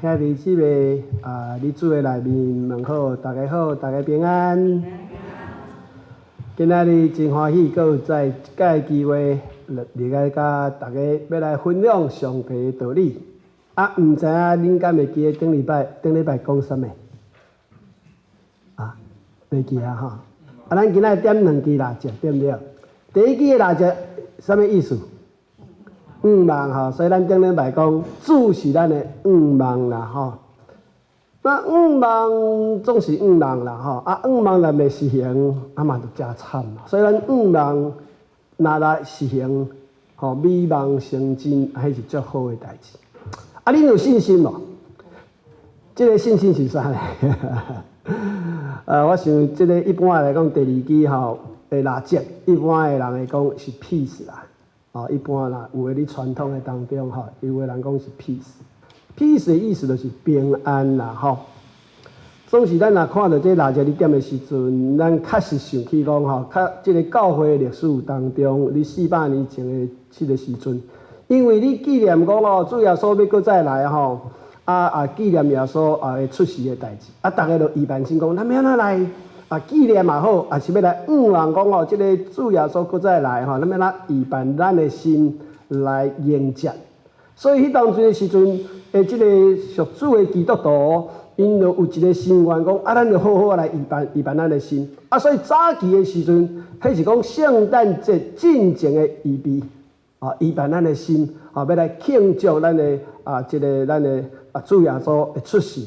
兄弟姊妹你主的内面问好，大家好，大家平安。今仔日真欢喜，阁有再一届机会，入来甲大家要来分享上帝的道理。毋知影恁敢会记得顶礼拜讲啥物？袂记啊吼。咱今仔日点两支蜡烛，对毋对？第一支的蜡烛啥物意思？望吼，所以咱顶礼拜讲主是咱的望啦吼。那望总是望啦吼，望若未实行，嘛就真惨啦。所以咱望若来实行，吼美梦成真，迄是足好的代志。恁有信心无？这个信心是啥呢？我想这个一般来讲，第二支吼的蜡烛，一般的人会讲是 peace 啦。一般啦，有诶，你传统的当中吼，有诶人讲是 peace。peace 的意思就是平安啦吼。总是咱若看到这蜡烛你点的时阵，咱确实想起讲吼，这个教会历史当中，你400年前的这个时阵，因为你纪念讲哦，主耶稣要搁再来吼，纪念耶稣会出世的代志，大家就预备心讲，咱要安怎来纪念也好，也是要来望讲哦，这个主耶稣搁再来吼，咱要哪预备咱的心来迎接。所以迄当阵的时阵，这个属主的基督徒，因就有一个心愿讲，咱就好好来预备咱的心。所以早期的时阵，迄是讲圣诞节进前的预备，预备咱的心，要来庆祝咱的咱的主耶稣的出世，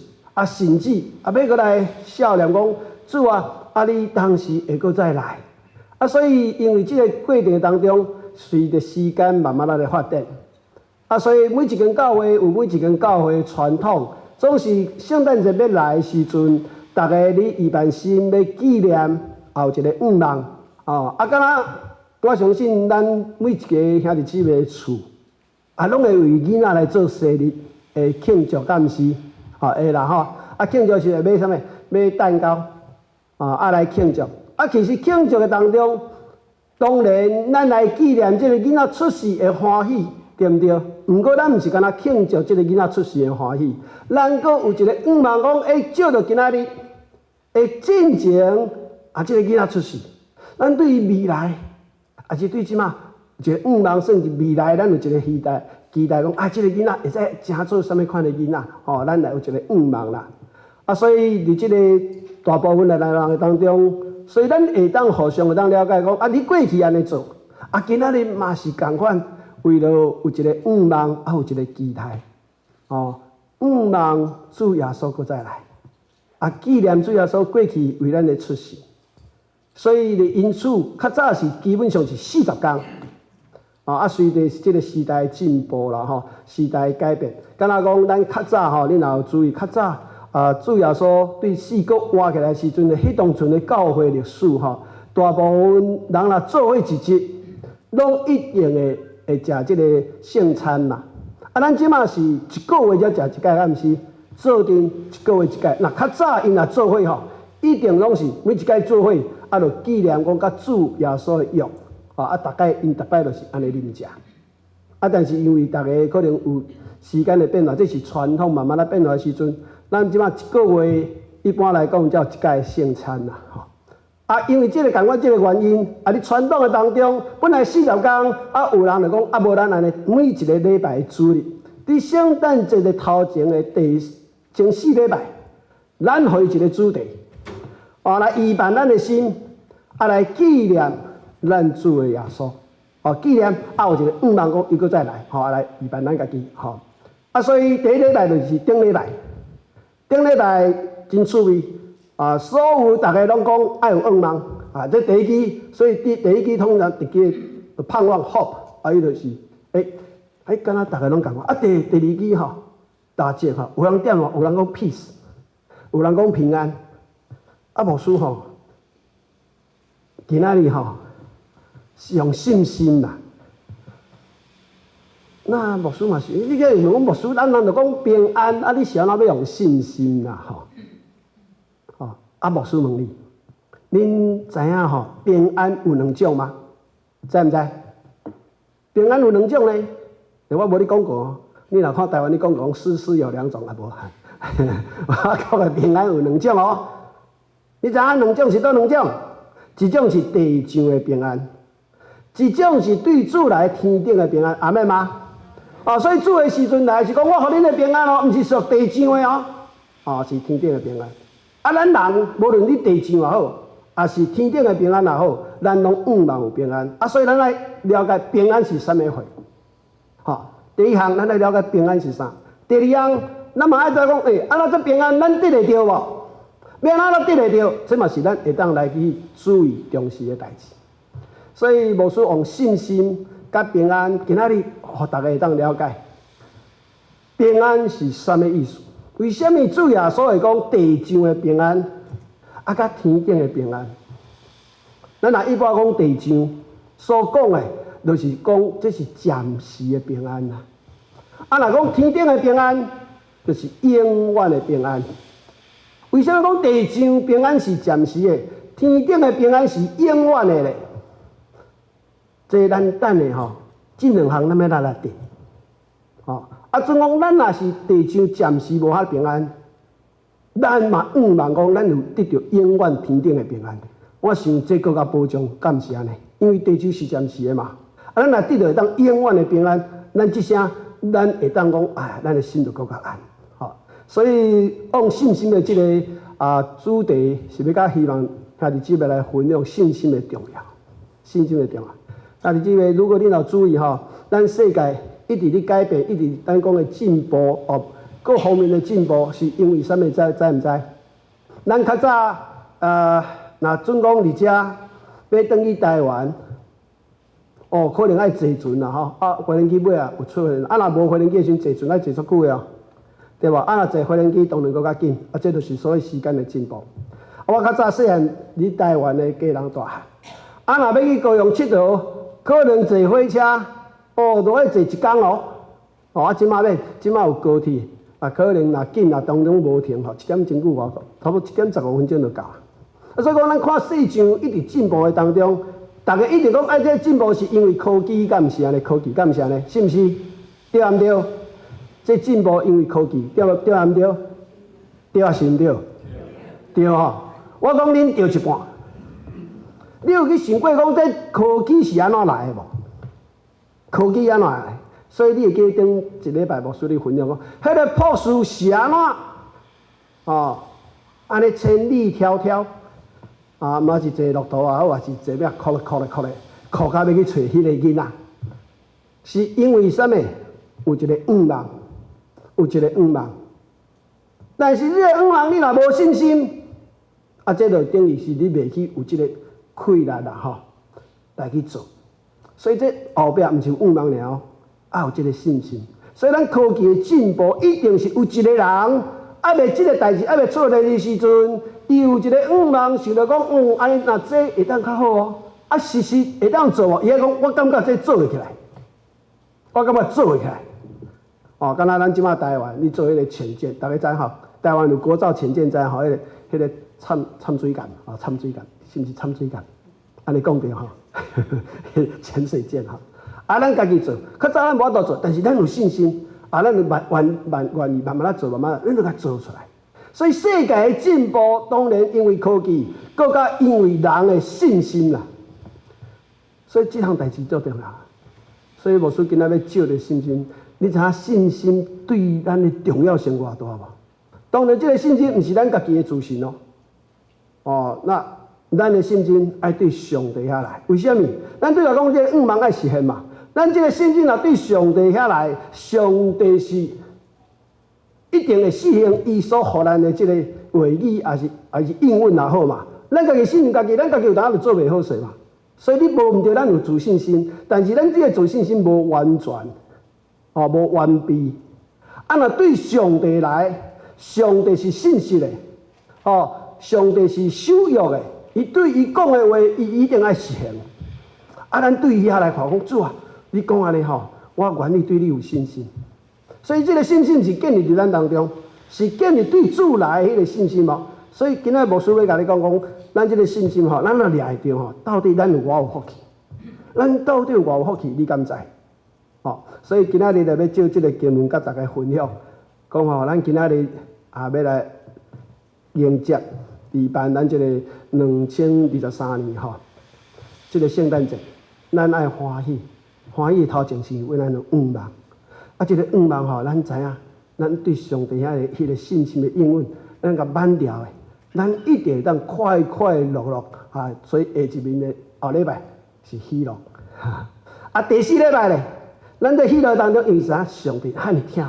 甚至要搁来笑念讲。主啊，你当时会搁再来，所以因为这个过程当中，随着时间慢慢来发展，所以每一间教会有每一间教会的传统，总是圣诞节要来的时阵，大家你预备心要纪念，有一个望，敢若我相信咱每一个兄弟姊妹的厝，拢会为囡仔来做生日的庆祝，敢毋是？会啦吼，庆祝是会买啥物？买蛋糕。来庆祝，其实庆祝的当中，当然咱来纪念这个囡仔出世的欢喜，对毋对？毋过咱毋是干那庆祝这个囡仔出世的欢喜，咱阁有一个望讲，照着今仔日的进前这个囡仔出世，咱对于未来，是对即马一个望，甚至未来咱有一个期待讲，这个囡仔会使成做啥物款的囡仔，咱来有一个望啦。所以伫这个大部分的人当中，所以咱会当互相会当了解讲，你过去安尼做，今仔日嘛是共款，为了有一个望，有一个期待，望主耶稣搁再来，纪念主耶稣过去为咱的出世，所以因此较早是基本上是40天，随着这个时代进步啦，时代改变，敢若讲咱较早恁也有注意，较早。主耶稣对四国活起来时阵的迄当阵的教会历史大部分人若做伙一节，拢一定会食这个圣餐嘛。咱即马是一个月才食一届，敢毋是？做阵一个月一届。那较早因若做伙一定拢是每一届做伙，就纪念讲甲主耶稣的约，大概因逐摆就是安尼啉食。但是因为大家可能有时间的变化，这是传统慢慢来变化的时阵。咱即马一个月一般来讲才有一届圣餐啦，因为这个共款这个原因，你传统的当中本来40天，有人就讲无咱安尼每一个礼拜的主日，伫圣诞节的头前的前4礼拜，咱互伊一个主题，来预备咱的心，来纪念咱主的耶稣，纪念有一个望讲伊搁再来，来预备咱家己，所以第一礼拜就是顶礼拜。顶礼拜真趣味，所有大家拢讲爱有望，这第一支，所以第一支通常直接盼望 hope， 伊就是敢若大家拢共款。第二支大节有人点有人讲 peace， 有人讲平安，牧师今仔日是用信心啦。那牧师嘛是，你个问牧师，咱就讲平安，你是安怎要用信心啦？牧师问你，恁知影平安有2种吗？知毋知？平安有2种呢？我无你讲过，你若看台湾，你讲诗有2种啊，无？我国的平安有2种哦。你知影2种是倒2种？一种是地上的平安，一种是对主来天顶的平安。阿妹吗？所以主的时阵来是讲，我互恁的平安哦，毋是属地上的哦，是天顶的平安。咱人无论你地上也好，也是天顶的平安也好，咱拢望望有平安。所以咱来了解平安是啥物货。第一项，咱来了解平安是啥。第二项，咱嘛爱知讲，那这平安咱得会到无？要安怎得会到？这嘛是咱会当来去注意重视的代志。所以牧师用信心甲平安，今仔日互大家会当了解平安是啥物意思？为什么主耶稣会讲地上的平安，甲天顶的平安？咱若一般讲地上所讲的，就是讲这是暂时的平安啦。若讲天顶的平安，就是永远的平安。为什么讲地上平安是暂时的，天顶的平安是永远的咧？这咱等下这2项咱要来定。总讲咱若是地上暂时无遐平安，咱嘛望讲咱有得到永远天顶的平安。我想这更加保障，敢是安尼？因为地球是暂时的嘛。咱若得到会当永远的平安，咱这声咱会当讲，咱的心就更加安。所以用信心的这个主题是要甲希望兄弟姊妹来分享信心的重要，信心的重要。兄弟姊妹，如果你有注意咱世界一直咧改变，一直咱讲的进步各方面的进步，是因为啥物？知毋知？咱较早若准讲伫遮要转去台湾，可能爱坐船啦飞轮机尾有出现，若无飞轮机的时阵，坐船爱坐足久的对无？若坐飞轮机当然更较紧，这就是所谓时间的进步。我较早细汉伫台湾的家人大汉，若要去高雄佚佗，可能坐火车，都要坐1天即马有高铁，可能若紧当中无停1点钟久差不多1点15分钟就到。所以讲，咱看世上一直进步的当中，大家一直讲这进步是因为科技，敢毋是安尼？科技敢毋是安尼？是毋是？对毋对？这进步因为科技，对毋对？对是毋对？对我讲恁对一半。你有去想过讲这科技是安怎来的无？科技安怎来的？所以你会记得顶一礼拜牧师咧分享讲，迄个博士是安怎？安尼千里迢迢嘛是坐骆驼或是坐咩哭到要去找迄个囡仔，是因为啥物？有一个愿望，但是这个愿望你若无信心，这就等于是你袂去有这个气力啦来去做。所以这后壁毋是愿望了，有这个信心。所以咱科技的进步，一定是有一个人要这个代志要做的时阵，伊有一个愿望，想到讲，安尼若这会当较好实会当做伊讲，我感觉这做会起来，我感觉做会起来。敢若咱即马台湾，你做迄个潜舰，大家知台湾有国造潜舰，知迄个掺水舰掺水舰是毋是掺水舰？安尼讲对潜水舰咱家己做，较早咱无法度做，但是咱有信心咱就愿意慢慢做，咱就甲做出来。所以世界的进步，当然因为科技，更加因为人的信心啦。所以这项代志最重要。所以牧师今仔要借着信心。你知影信心对咱的重要性偌大无？当然，这个信心毋是咱家己的自信那咱的信心爱对上帝遐来。为什么？咱对来讲，这个愿望爱实现嘛。咱这个信心若对上帝遐来，上帝是一定会实现伊所予咱的这个话语，还是应允也好嘛。咱家己信家己，咱家己有当就做袂好势嘛。所以你无毋对，咱有自信心，但是咱这个自信心无完全。无完备。若对上帝来，上帝是信实的，上帝是守约的，伊对伊讲的话，伊一定爱实现。咱对伊遐来看讲，主你讲安尼我愿意对你有信心。所以这个信心是建立伫咱当中，是建立对主来的迄个信心所以今仔牧师要甲你讲，咱这个信心咱若抓会到到底咱有偌有福气？咱到底有偌有福气？你敢知？所以今仔日就要借这个经文甲大家分享，讲咱今仔日也要来迎接举办咱这个2023年这个圣诞节，咱爱欢喜，欢喜头前是为咱的愿望，这个愿望咱知影，咱对上帝迄个信心的应允，咱甲满掉的，咱一定当快快乐乐所以下一面的后礼拜是喜乐，第四礼拜咧，咱在喜乐当中，因为啥？上帝汉尼疼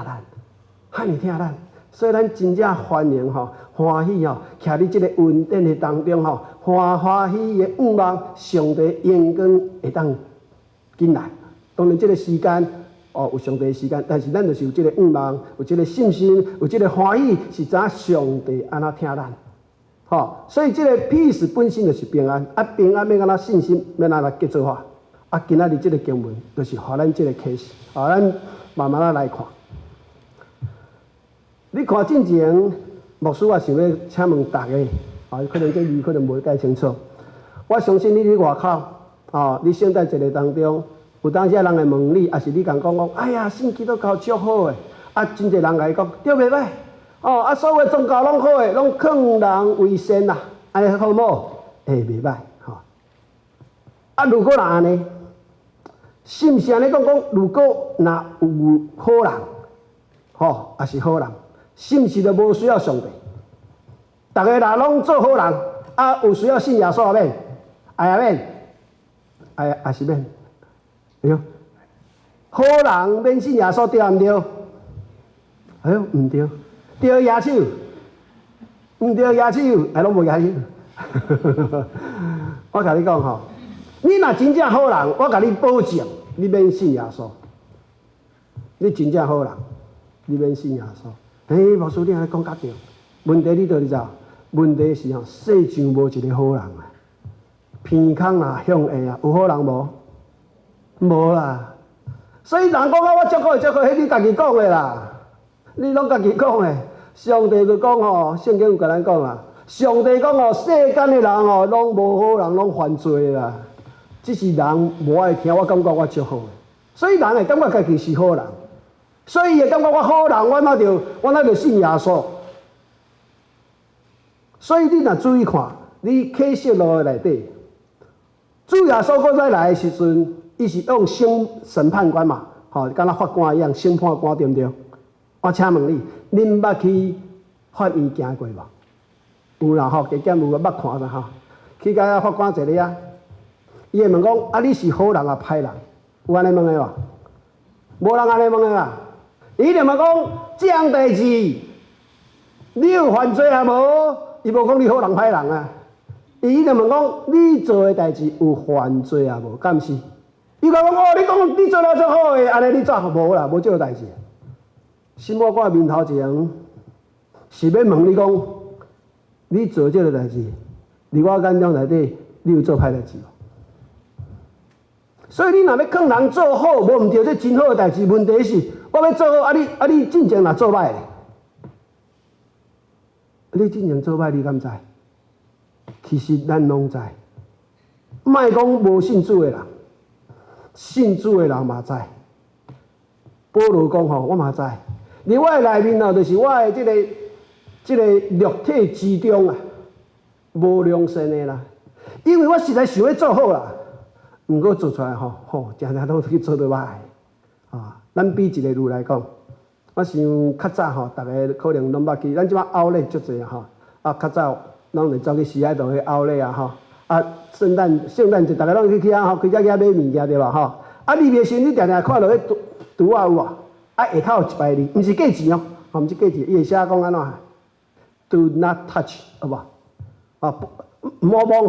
咱，所以咱真正欢迎欢喜徛伫这个恩典的当中欢喜的愿望，上帝阳光会当进来。当然，这个时间有上帝的时间，但是咱就是有这个愿望，有这个信心，有这个欢喜，是知上帝安怎疼咱。所以这个 peace 本身就是平安，平安要安怎信心要安怎结做法。今仔日这个经文就是互咱这个启示，咱慢慢来看。你看之前，牧师我想要请问大家，可能这字可能无解清楚。我相信你伫外口，你圣诞节的当中，有当时人会问你，也是你讲，哎呀，信基督教足好的，真侪人甲伊讲，对袂歹，所有宗教拢好的，拢劝人为善啦，安尼好无？袂歹，如果若安尼，是毋是安尼讲？如果若有好人，也是好人。是毋是就无需要上帝？大家若拢做好人，有需要信耶稣免？也是免。对，好人免信耶稣对毋对？毋对，对耶稣，毋对耶稣，拢无耶稣。我甲你讲你若真正好人，我甲你保证，你免信耶稣。你真正好人，你免信耶稣。牧师，你安尼讲较对。问题你倒是啥？问题是世上无一个好人啊，偏空向下有好人无？无啦。所以人讲我足好，迄你家己讲的啦，你拢家己讲的。上帝就讲圣经有甲咱讲啦，上帝讲世间的人拢无好人，拢犯罪啦。只是人无爱听，我感觉我足好的，所以人会感觉家己是好人。所以会感觉我好人，我那就信耶稣。所以你若注意看，你启示录内底，主耶稣搁再来的时阵，伊是用审判官嘛，敢若法官一样，审判官对不对？我请问你，恁捌去法院行过无？有啦加减有捌看啦去甲法官坐咧伊会问讲，你是好人歹人？有安尼问的无？无人安尼问的啦。伊就问讲这样代志，你有犯罪啊无？伊无讲你好人歹人啊。伊就问讲你做的代志有犯罪啊无？敢是？伊讲你讲你做了足好的，安尼你怎无啦？无这个代志。心我面头前是要问你讲，你做这个代志，伫我眼中内底，你有做歹代志无？所以你若要劝人做好，无毋对，这真好的代志。问题是，我要做好，你进前若做歹，你进前做歹，你敢知？其实咱拢知。莫讲无信主的人，信主的人嘛知。保罗讲我嘛知。伫我的内面就是我的这个肉体之中无良善的啦，因为我实在想要做好啦。毋过做出来常常拢去做倒歹咱比一个例来讲，我想较早大家可能拢捌去，咱即摆奥莱足济较早拢会走去西海道去奥莱圣诞节大家拢去开只买物件对吧入面时你常常看到迄图有无？下头有一排字，毋是价钱毋是价钱，伊会写讲安怎 ？Do not touch， 好无？摸摸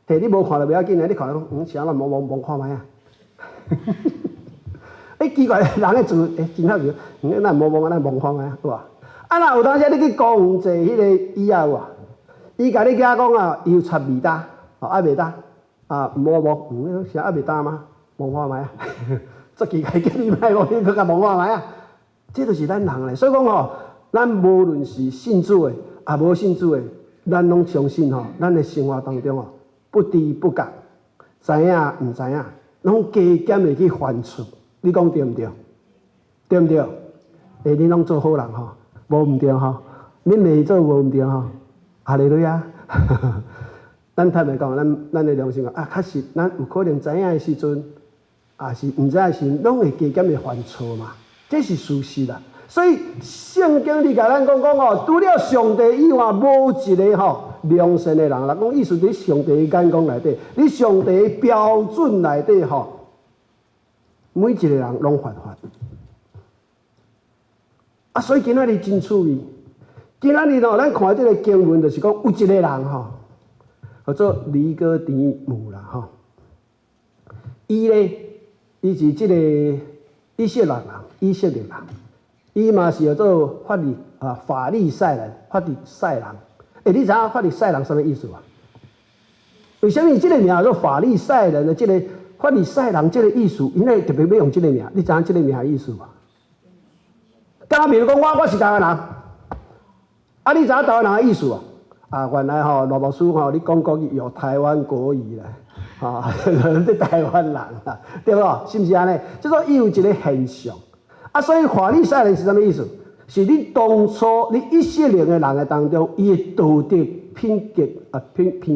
摕你无看就袂要紧你看讲，是安怎摸看觅奇怪，人的字真好笑，咱摸安尼摸看觅好无？若有当时你去公园坐迄个椅有无？伊甲你讲伊有插味搭，袂搭摸，是袂搭吗？摸看觅足奇怪，叫你莫摸，你去甲摸看觅这就是咱人咧，所以讲咱无论是信主的，无信主的，咱拢相信咱的生活当中不知不觉，知影毋知影，拢加减会去犯错，你讲对毋对？对毋对？你拢做好人吼，无毋对吼，恁袂做无毋对吼，哈利路亚。咱坦白讲，咱的良心讲确实，咱有可能知影的时阵，也是毋知的时阵，拢会加减会犯错嘛，这是事实啦。所以圣经里甲咱讲哦，除了上帝以外，无一个良善的人。人讲意思伫上帝的眼光内底，你上帝的标准内底每一个人拢犯法。所以今仔日真趣味。今仔日咱看这个经文，就是讲有一个人叫做尼哥底母啦伊是这个以色列人，伊嘛是叫做法利赛人，法利赛人。你知影法利赛人什么意思啊？为什么这个名叫做法利赛人的这个法利赛人这个意思，因为特别要用这个名？你知影这个名的意思吗？假比如讲我是台湾人，你知影台湾人的意思啊？原来罗老师你讲国语有台湾国语啦，你台湾人啦，对不？是不是安尼？就说伊有一个现象所以法利赛人是什么意思？是你当初你以色列的人当中，伊的道德品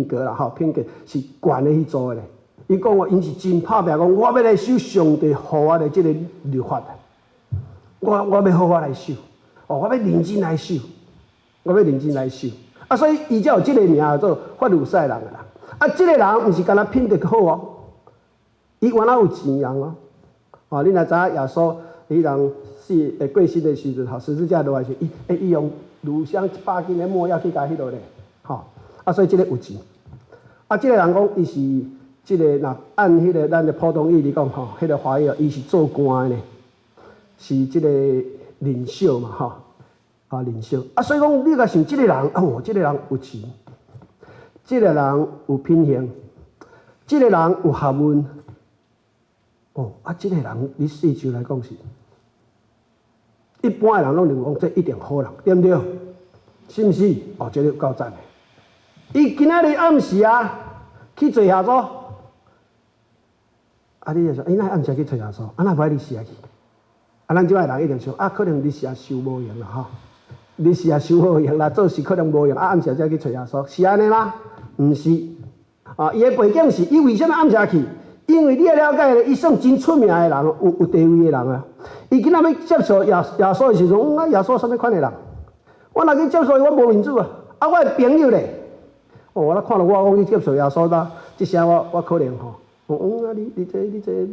格啦，品格是悬的去做的。伊讲因是真拍拼，讲我要来守上帝予我的这个律法我要好好来守，我要认真来守，所以伊才有这个名叫做法利赛人啦。这个人不是干那品德好伊原来有钱人你若知影耶稣迄人过身的时阵，十字架落来时，伊用乳香100斤的墨药去甲迄落咧，所以这个有钱。这个人讲伊是这个若按迄个咱的普通语嚟讲迄个华语伊是做官的呢，是这个领袖嘛领袖所以讲你若想这个人这个人有钱，这个人有品行，这个人有学问这个人你世上来讲是。一般的人拢认为讲这一定好人，对不对？是不是？这个够赞的。伊今仔日暗时去找耶稣，你就说，那暗时去找耶稣，那不爱你死去？咱即摆人一定想，可能你是修无用啦你是修无用啦，做事可能无用，暗时才去找耶稣，是安尼吗？毋是。伊的背景是，伊为什么暗时去？因为你要了解，伊算真出名的人，有地位的人伊今仔要接受耶稣的时阵，耶稣什么款的人？我若去接受伊，我无面子我的朋友咧，我看到我讲去接受耶稣啦，这些我可能你这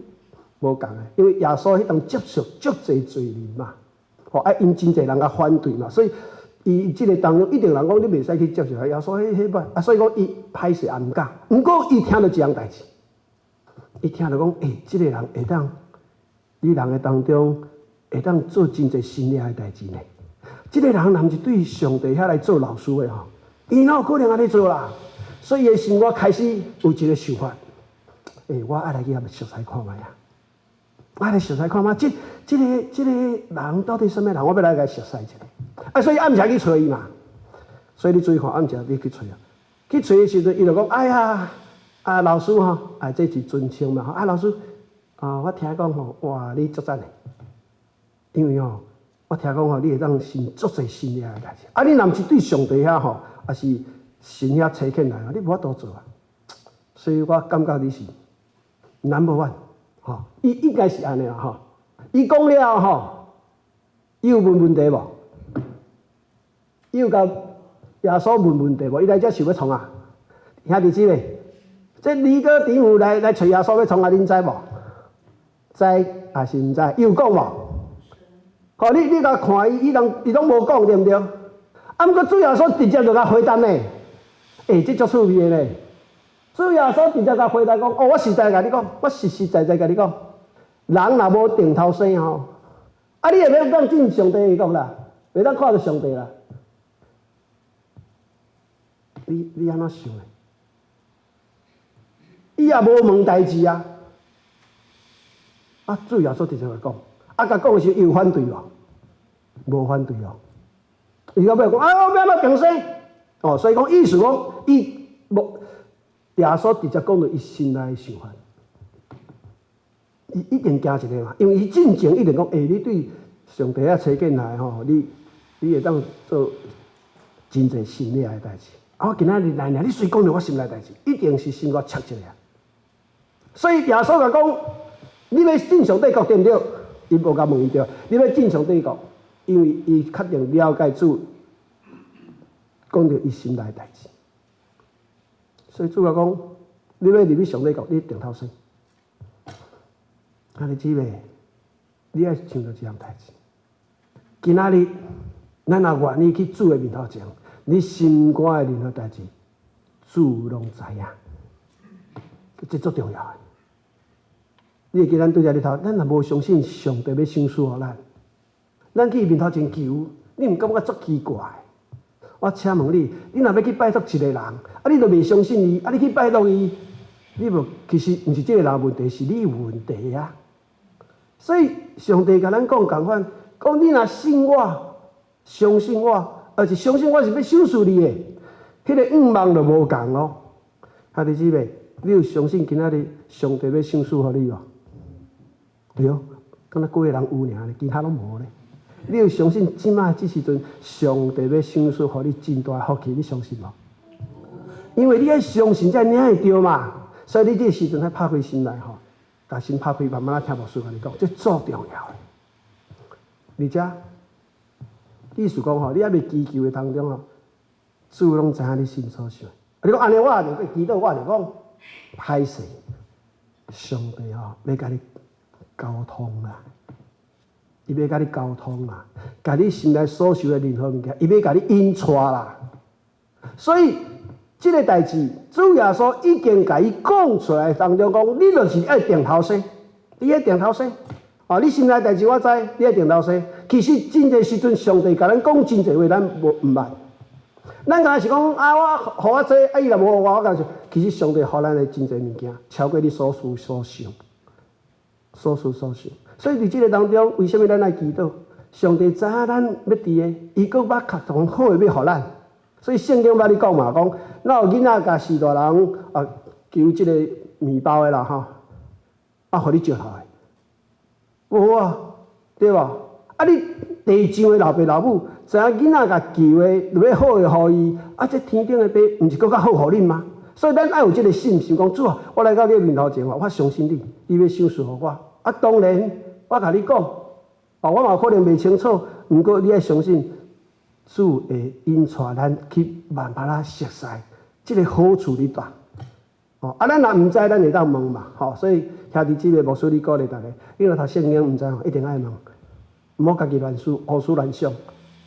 无共的，因为耶稣迄当接受足侪罪人嘛，因真侪人反对嘛，所以伊这个当中一定人讲你袂使去接受耶稣，迄歹，所以讲伊歹势也毋敢，毋过伊听到一样代志。伊听到讲，这个人会当，你人的当中会当做真侪新领的代志呢。这个人若毋是对上帝遐来做老师的伊哪有可能安尼做啦？所以伊的生活开始有一个想法，我爱来去熟悉看卖爱来熟悉看卖，这个人到底什么人？我要来甲熟悉一下。所以暗时去找伊嘛。所以你注意看，暗时你去找去找的时阵，伊就讲，哎呀。老师这是尊称嘛？老师，我听讲哇，你足赞的，因为我听讲你会当行足侪新的代志。你若毋是对上帝遐也是神遐差遣来你无法度做所以我感觉你是 No.1伊应该是安尼伊讲了伊有问题无？伊有甲耶稣问题无？伊来遮想要创兄弟姊妹。这尼哥底母来找耶稣要创恁知无？知还是毋知？伊有讲无？你甲看伊拢无讲对毋对？毋过主耶稣直接就甲回答呢。这足趣味的呢。主耶稣直接甲回答讲：我实在甲你讲，我实实在在甲你讲，人若无定头生你会要当进上帝的国啦，袂当看到上帝啦。你安怎想的？伊也无问代志主耶稣直接来讲，甲讲的时候，伊有反对无反对伊到尾讲，我要怎重生？所以讲意思讲，伊无耶稣直接讲到伊心内的想法。伊一定惊一个嘛，因为伊进前一定讲，你对上帝啊找见来吼，你会当做真侪心里的代志。啊，我今仔日来呢，你随讲着我心内代志，一定是心我切一个。所以耶稣讲，你要进上帝国对不对？伊无甲问伊对，你要进上帝国，因为伊确定了解主，讲着伊心内的代志。所以主要讲，你要入去上帝国，你定头先。啊，你姊妹，你要想到这样代志。今仔日，咱若愿意去主的面头前，你心肝的任何代志，主拢知影，这足重要的。你会记咱对遮日头，咱若无相信上帝要赏赐互咱，咱去面头前求，你毋感觉足奇怪？我请问你，你若要去拜托一个人，啊，你都未相信伊，啊，你去拜托伊，你无其实毋是这个人问题，是你有问题啊。所以上帝甲咱讲共款，讲你若信我，相信我，而且相信我是要赏赐你的，迄个望就无共哦。兄弟姊妹，你有相信今仔日上帝要赏赐互你无？对哦，敢若几个人有尔咧，其他拢无咧。你有相信即摆即时阵上帝要赏赐互你真大福气？你相信无？因为你爱相信才领会着嘛，所以你这个时阵才拍开心来吼。把心拍开，慢慢听牧师甲你讲，这最重要的。而且，意思讲吼，你还未祈求的当中吼，主拢知影你心所想。你讲安尼，我也着去祈祷，我也着讲歹势，上帝吼要甲你沟通啦，伊要甲你沟通啦，甲你心内所想的任何物件，伊要甲你引出啦。所以，这个代志，主耶稣已经甲伊讲出来当中讲，你就是爱定头先，你爱定头先。哦，你心内代志我知，你爱定头先。其实真侪时阵，上帝甲咱讲真侪话，咱无毋捌。咱敢若是讲啊，我互我这，啊伊若无互我敢是，其实上帝互咱的真侪物件，超过你所思所想，所思所想。所以伫这个当中，为什么咱来祈祷？上帝知影咱要伫的，伊佫捌较同好的要互咱。所以圣经捌你讲嘛，讲哪有囡仔甲四大人啊求即个面包的啦吼，啊，互你石头的，无啊，对无？啊，你地上的老爸老母知影囡仔甲求的，就要好的互伊，啊，这天顶的爸，毋是佫较好互恁吗？所以咱爱有即个信心，讲主啊，我来到你面头前我相信你，你要赏赐互我。啊，当然，我甲你讲，我嘛可能袂清楚，毋过你爱相信。主会引带咱去慢慢啊熟悉，即个好处伫大。哦，啊，咱若毋知，咱会当问嘛，吼。所以兄弟姊妹，牧师你鼓励大家，你若读圣经毋知吼，一定爱问，毋好家己乱思，胡思乱想。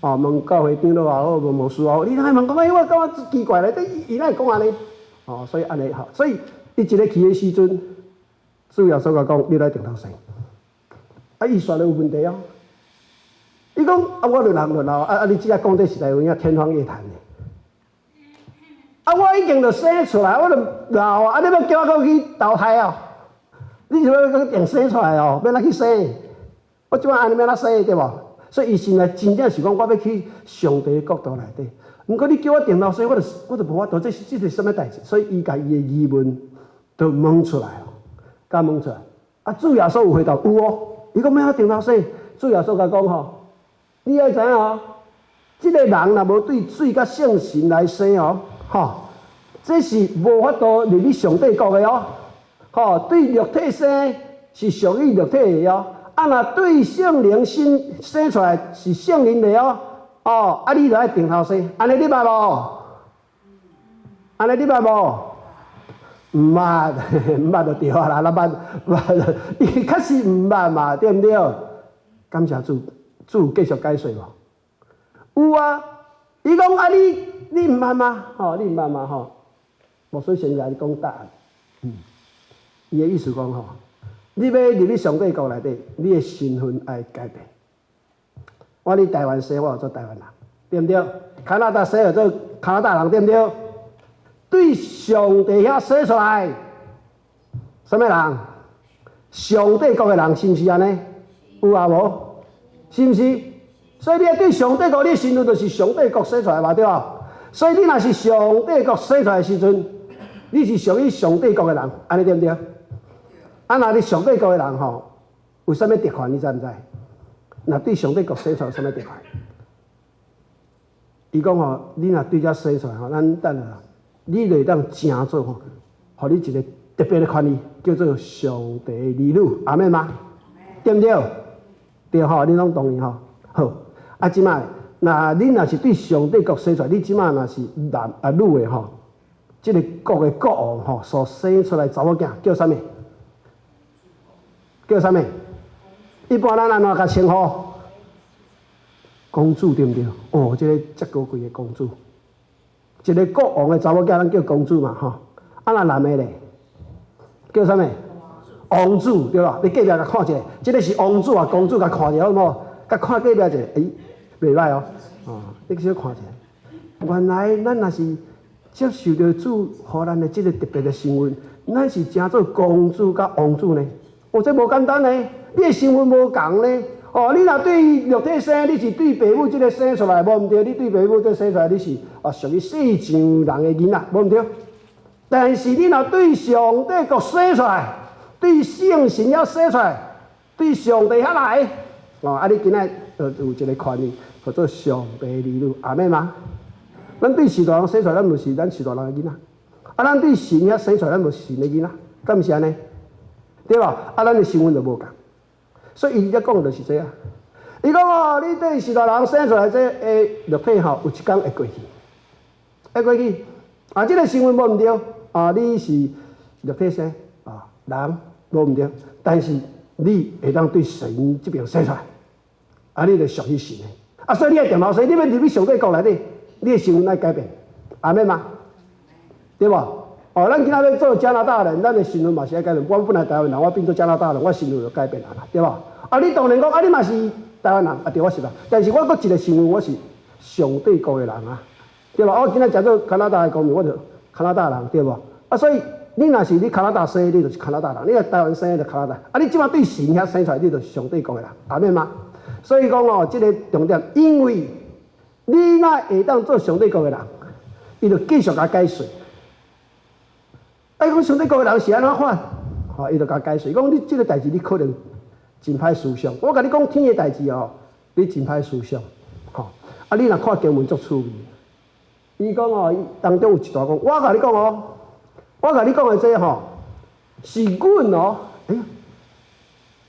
哦，问教会长老也好，问牧师也好，你爱问讲，我感觉奇怪咧，伊哪会讲安尼？哦，所以安尼吼，所以伊一个去的时阵，主耶稣甲讲，你来定头先。啊，伊说了有问题哦。伊讲啊，我就人就老啊！你只下讲这实在有影天方夜谭的。啊，我已经就生出来，我就老啊！你要叫我去投胎啊？你是要定生出来哦？要哪去生？我即摆安尼要哪生对无？所以伊心内真正是讲，我要去上帝的国度内底。毋过你叫我定头生，我就无法度，这是什么代志？所以伊甲伊的疑问就问出来了，甲问出来。啊，主耶稣有回答有哦。伊讲要定头生，主耶稣甲讲吼。你爱知影哦，即个人若无对水甲圣神来生哦，吼，这是无法度入去上帝国的哦，吼，对肉体生是属于肉体的哦，啊，若对圣灵生出来是圣灵的哦，哦，啊，你就爱定头生，安尼你捌无？安尼你捌无？毋捌，毋捌就对啊啦，捌，伊确实毋捌嘛，对毋对？感谢主。主继续解说无？有啊，伊讲啊，你毋捌吗？吼，你毋捌吗？吼，牧师先来讲答案。伊的意思讲吼，你要入去上帝国内底，你的身份爱改变。我伫台湾生，我做台湾人，对毋对？加拿大生做加拿大人，对毋对？对上帝遐生出来，什么人？上帝国的人是毋是安尼？有啊无？是毋是？所以你对上帝国，你的身份就是上帝国生出来嘛，对吧？所以你若是上帝国生出来的时阵，你是属于上帝国的人，安尼对毋对？啊，若你上帝国的人吼，有啥物特权？你知毋知？若对上帝国生出来有啥物特权？伊讲吼，你若对遮生出来吼，咱等下，你就会当正做吼，互你一个特别的权利，叫做上帝的儿女，阿妹吗？对毋对？对吼，你拢同意吼？好，啊，即摆，你若是对上帝国生出来，你即摆若是男女的吼，即个国的国王吼所生出来查某囝叫啥物？叫啥物？一般咱安怎甲称呼？公主对毋对？哦，即个遮高贵的公主，一个国王的查某囝，咱叫公主嘛吼。啊，若男的咧，叫啥物？王子对吧？你隔壁甲看一下，即个是王子啊，公主甲看一下好无？甲看隔壁一下，袂歹哦。哦，你小看一下。原来咱若是接受到主予咱的即个特别的身份，咱是称做公主甲王子呢。哦，这无简单呢，你的身份无共呢。哦，你若对肉体生，你是对父母即个生出来，无毋对；你对父母即生出来，你是属于世上人的囡仔，无毋对。但是你若对上帝国生出来，对圣神要生出来，对上帝遐来，哦，你今仔有一个权利，叫做上帝儿女，阿妹吗？咱对世大人生出来，咱就是咱世大人的囡仔；咱对神遐生出来，咱就是神的囡仔，敢毋是安尼？对吧？咱的身份就无共。所以伊才讲就是这啊。伊讲哦，你对世大人生出来这肉体吼，有一天会过去，会过去。这个身份无毋对，你是肉体生人无毋对，但是你会当对神这边生出来，你就属于神的。所以你爱点头说，你要入去上帝国内底，你的身份爱改变，阿妹吗？对吧？咱今仔要做加拿大人，咱的身份嘛是爱改变。我本来台湾人，我变做加拿大人，我身份就改变啦，对吧？你当然讲，你嘛是台湾人，对，我是啦。但是我搁一个身份，我是上帝国的人啊，对吧？我今仔食做加拿大的公民，我就加拿大人，对不？所以你若是你加拿大生，你就是加拿大人；你若台湾生，就加拿大。你即摆对神遐生出来，你就是上帝国的人，阿妹吗？所以讲哦，这个重点，因为你若会当做上帝国的人，伊就继续甲解释。讲上帝国的人是安怎款？伊就甲解释，讲你这个代志，你可能真歹思想。我甲你讲天的代志哦，你真歹思想。你若看经文足趣味。伊讲哦，当中有一段讲，我甲你讲哦，我甲你讲的这吼，是阮哦，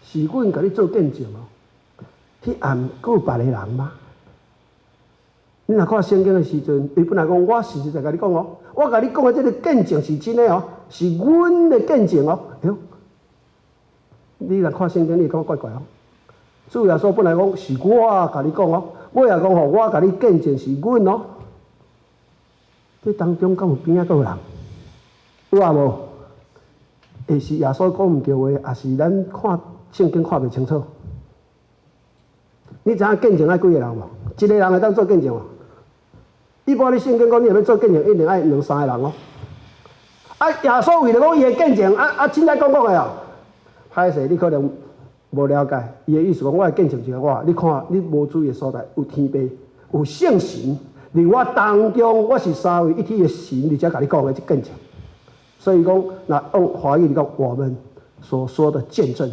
是阮甲你做见证哦。迄暗佫有别个人吗？你若看圣经的时阵，伊本来讲，我实实在甲你讲哦，我甲你讲的这个见证是真的哦，是阮的见证哦。你若看圣经，你讲怪怪哦。主耶稣本来讲是我甲你讲哦，尾也讲吼，我甲你见证是阮哦。这当中敢有边仔个人？有啊无？会是耶稣讲毋对话，还是咱看圣经看袂清楚？你知影见证爱几个人无？一个人会当做见证哦。一般你圣经讲你要做见证，一定爱两三个人哦。耶稣为了讲伊的见证，凊彩讲的哦。歹势，你可能无了解，伊的意思讲，我的见证就是我。你看，你无注意的所在，有天父，有圣神，伫我当中，我是三位一体的神，而且甲你讲的这见证。所以讲，那用华语里讲，我们所说的见证，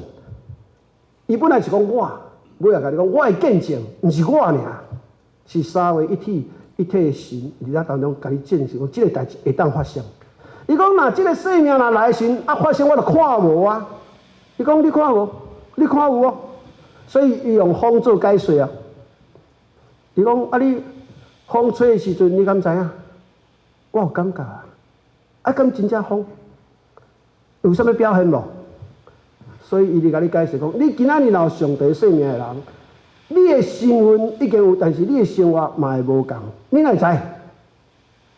伊本来是讲我，尾也甲你讲，我的见证，毋是我尔，是三位一体的神，而且当中甲你证实讲，这个代志会当发生。伊讲，那这个生命若来时，发生我就看无啊。伊讲你看无？你看有哦。所以伊用风做解说啊。伊讲你风吹的时阵，你敢知影？我有感觉啊。敢真正风？有啥物表现无？所以伊就甲你解释讲，你今仔日若有上帝生命的人，你的身份已经有，但是你的生活嘛会无共。你哪会知？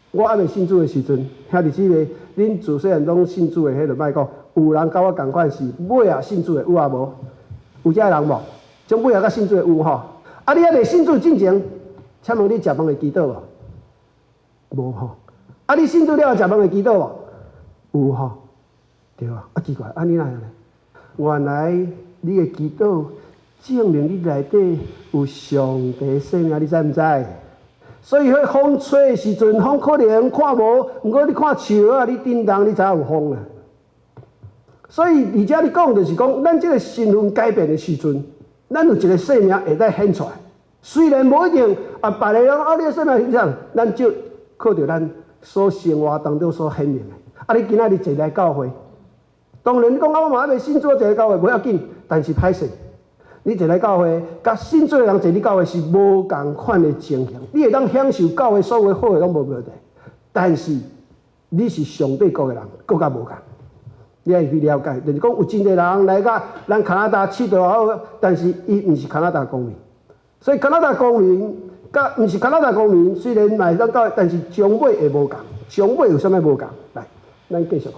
我还未信主的时阵，兄弟姊妹，恁自细汉拢信主的，迄就莫讲。有人甲我共款是尾啊信主的有啊无？有遮人无？种尾啊甲信主的有吼。你还未信主之前，请问你食饭会祈祷无？无吼。你信主了后食饭会祈祷无？有吼。对啊。奇怪，你哪样呢？原来你的祈祷证明你内底有上帝生命，你知毋知？所以迄风吹的时阵，风可能看无，毋过你看树啊，你震动，你知影有风啊。所以而且你讲就是讲，咱这个身份改变的时阵，咱有一个生命会再显出来。虽然无一定啊，别个讲啊，你的生命怎样，咱就靠着咱所生活当中所显明的。啊，你今仔日坐来教会，当然你讲啊，我嘛还未信主坐来教会不要紧，但是歹势。你坐来教会，甲信主的人坐你教会是无共款的情形。你会当享受教会所有好的拢无问题，但是你是上帝国的人，更加无共。你要去了解，就是讲有真侪人来到咱加拿大佚佗好，但是伊毋是加拿大公民，所以加拿大公民甲毋是加拿大公民，虽然嘛会当教，但是将尾会无共。将尾有啥物无共？来，咱继续看。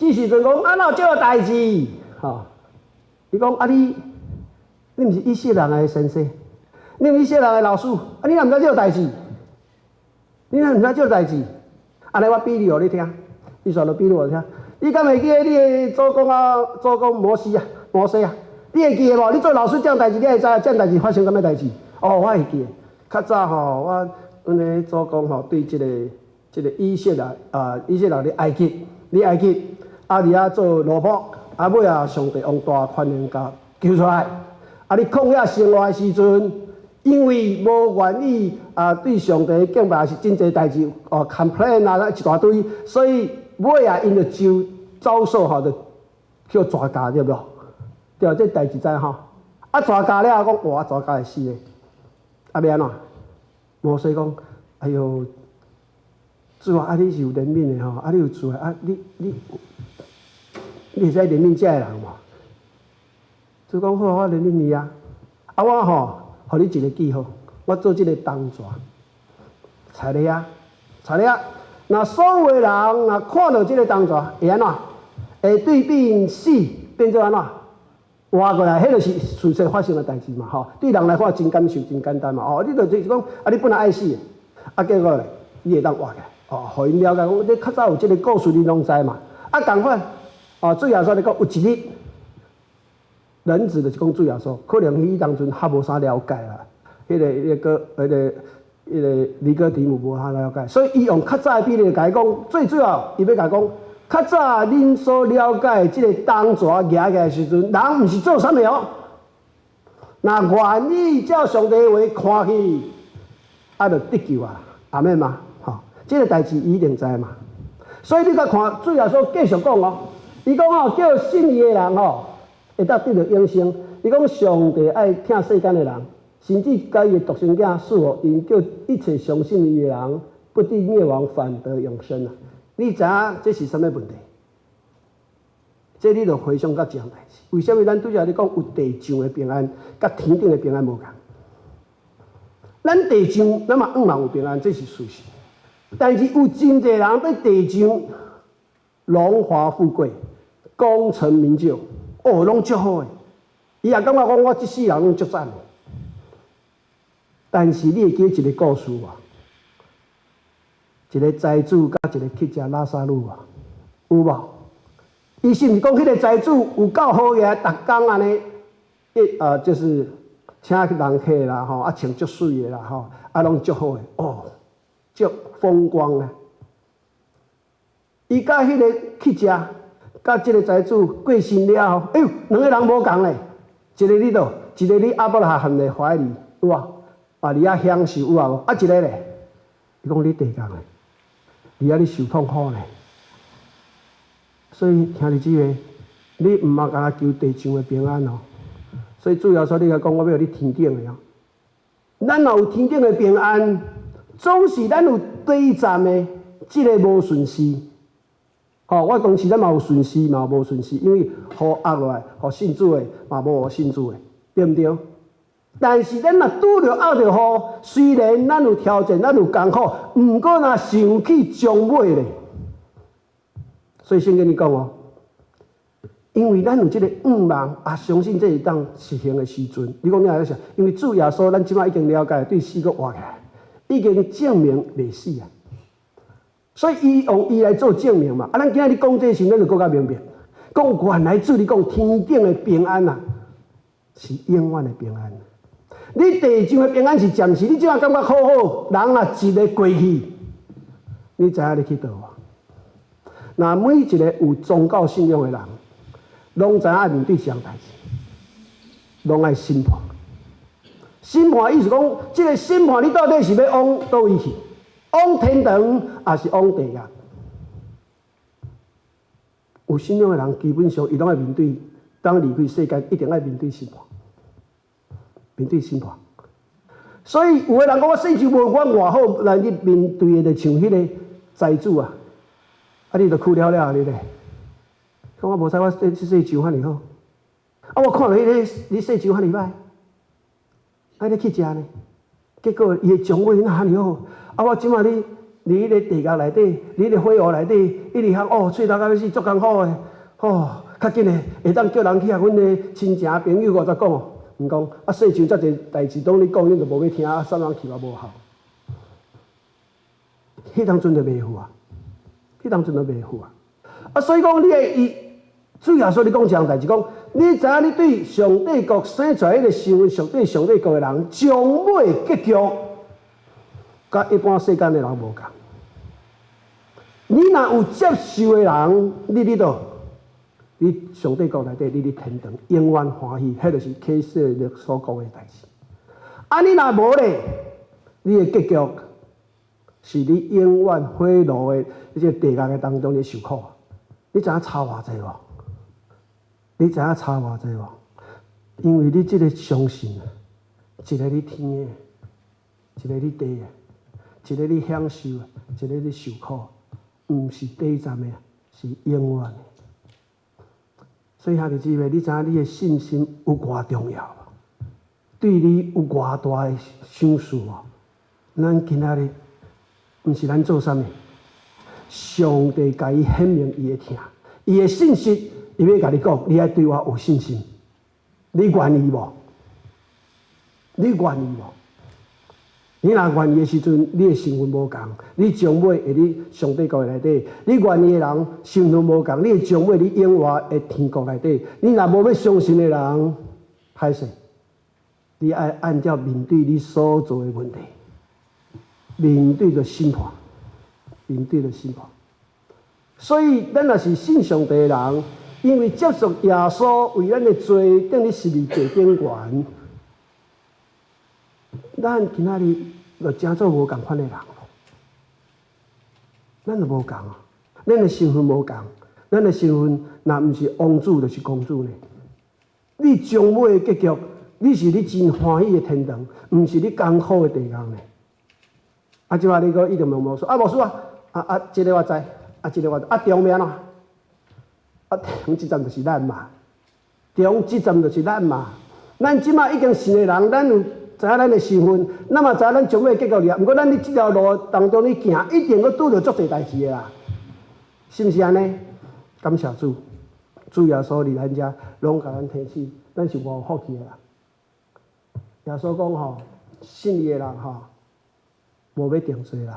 这时阵讲啊，哪有这个代志？吼。伊讲啊，你毋是以色列人的先生，你毋是以色列人的老师，啊，你哪毋知这个代志？你哪毋知这个代志？安尼我比喻互你听，伊说就比喻互你听。你敢会记得你的祖公啊？祖公摩西啊，你会记得无？你做老师这样代志，你会知这样代志发生什么代志？哦，我会记得。较早吼，阮的祖公吼对这个以色列的埃及，啊，伫遐做奴仆。啊，尾啊，上帝用大宽容甲救出来。啊，你旷野生活的时阵，因为无愿意啊，对上帝敬拜是真侪代志哦 ，complain 啊，一大堆，所以尾啊，因就遭受吼，就叫抓家，对不？对，这代志知吼。啊，抓家了，讲哇，抓家会死的。啊，要安怎？摩西讲，哎哟，主啊，你是有怜悯的吼，啊，你有主啊，你会使怜悯这个人无？就讲好，我怜悯你啊！啊，我吼，互你一个记号，我做这个当抓，查理啊！那所有的人若看到这个当抓，会安怎？会对变死，变做安怎？换过来，迄就是事实发生的代志嘛，吼！对人来看真感受，真简单嘛，哦，你就是讲，啊，你本来爱死，啊，结果咧，伊会当活起来，哦，互因了解讲，你较早有这个故事，你拢知嘛？啊，共款。啊，主耶稣咧讲有一日，人子就是讲主耶稣，可能伊当阵还无啥了解啦。迄个尼哥底母无啥了解，所以伊用较早的比例甲伊讲，最主要伊要甲伊讲，较早恁所了解即个当蛇举起的时阵，人毋是做啥物哦？若愿意照上帝话看去，啊，就得救啊！阿免嘛，吼，即个代志伊一定知嘛。所以你甲看主耶稣继续讲哦。伊讲吼，叫信伊的人吼，会当得到永生。伊讲上帝爱疼世间的人，甚至甲伊的独生囝赐予因，叫一切相信伊的人，不至灭亡，反得永生啊！你知影这是啥物问题？这你就回想到一项代志。为什么咱拄则咧讲有地上的平安，甲天顶的平安无共？咱地上咱嘛有平安，这是事实。但是有真侪人在地上荣华富贵。功成名就，哦，拢足好诶。伊也感觉讲，我即世人拢足赞。但是你会记一个故事啊？一个财主甲一个乞食拉萨路啊，有无？伊是毋是讲迄个财主有够好个，逐工安尼，就是请人客啦，吼，啊穿足水个啦，吼，啊拢足好诶，哦，足风光啊。伊甲迄个乞食。甲即个财主过身了后，哎呦，两个人无共咧，一个你倒，一个你阿伯拉含在怀里，有无？啊，你遐享受有无？啊，一个咧，伊讲你地共咧，你遐你受痛苦咧。所以兄弟姊妹，你毋嘛干求地上的平安哦。所以主要说你甲讲，我要你天顶的哦。咱若有天顶的平安，总是咱有短暂的即个无顺事。哦，我当时咱嘛有顺势，嘛无顺势，因为雨压落来，互信主的嘛无互信主的，对毋对？但是咱若拄着压着雨，虽然咱有挑战，咱有艰苦，毋过若想起将尾咧。所以先跟你讲哦，因为咱有即个望啊，相信这会当实行的时阵，你讲你还想，因为主耶稣咱即摆已经了解，对死个活起来，已经证明袂死啊。所以伊用伊来做证明嘛，啊，咱今仔日讲这时，咱就更加明白，讲原来主你讲天顶的平安啊，是永远的平安。你地上的平安是暂时，你即下感觉好好，人若一个过去，你知影你去倒啊？那每一个有宗教信仰的人，拢知影要面对这样代志，拢爱审判。审判意思讲，这个审判你到底是要往倒位去？往天堂还是往地狱？有信仰的人，基本上伊拢爱面对，当离开世间，一定爱面对审判，面对审判。所以有个人讲我世就无管偌好，来你面对的就像迄个财主啊，你就哭了了你咧。讲我无使，我这世就遐尼好，我看到你世就遐尼歹，你去食呢？结果伊的肠胃遐尼好，我即马你迄个地狱内底，你迄个火湖内底，一直喊喙头到要死，足艰苦的，较紧的会当叫人去阮的亲情朋友我才讲哦。毋讲世上遮济代志，当你讲，恁就无要听，散人去嘛无效。迄当阵就袂赴啊，迄当阵就袂赴啊。所以讲，你伊主要说你讲一项代志，讲你知影你对上帝国生出来迄个身份，上帝国的人，将尾结局，甲一般世间的人无共。你若有接受的人，你倒。你上帝国内底，你天堂永远欢喜，迄就是启示录所讲的代志。你若无咧，你的结局是你永远火炉的迄个地狱的当中咧受苦。你知影差偌济无？你知影差偌济无？因为你即个相信，一个你天的，一个你地的，一个你享受的，一个你受苦，毋是短暂的，是永远的。所以兄弟姊妹，你知影你的信心有偌重要无？对你有偌大的赏赐无？咱今仔日毋是咱做啥物？上帝甲伊显明伊的听，伊的信息，伊要甲你讲，你爱对我有信心，你愿意无？你愿意无？你若愿意的时阵，你的身份无共，你将尾会伫上帝国内底；你愿意的人身份无共，你将尾伫永远的天国内底。你若无要相信的人，歹势，你爱按照面对你所做的问题，面对着审判，面对着审判。所以，咱若是信上帝的人，因为接受耶稣为咱的罪，等于是你罪顶悬。咱今仔日就真做无共款的人咯，咱就无共啊，咱的身份无共，咱的身份若毋是王子，就是公主呢。你将尾的结局，你是你真欢喜的天堂，毋是你艰苦的地狱呢。即摆你搁一直问无说，无输啊，即个我知，即个我知，中面啊，中即站就是咱嘛，中即站就是咱嘛，咱即摆已经信的人，咱有。知影咱的身份，那么知影咱将尾结局了。毋过咱伫即条路当中你行，一定佫拄着足侪代志的啦，是毋是安尼？感谢主，主耶稣伫咱遮拢甲咱提醒，咱是无福气的啦。耶稣讲吼，信伊的人吼，无要定罪啦；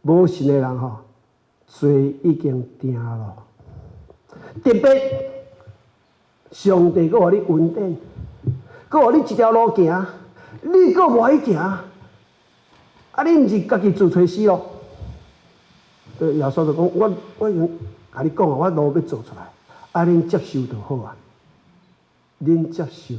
无信的人吼，罪已经定了。特别上帝佫互你恩典，佫互你一条路行。你佫无爱行，你毋是家己自找死咯？耶稣就讲：我已经甲你讲啊，我路要做出来，恁接受就好啊，恁接受。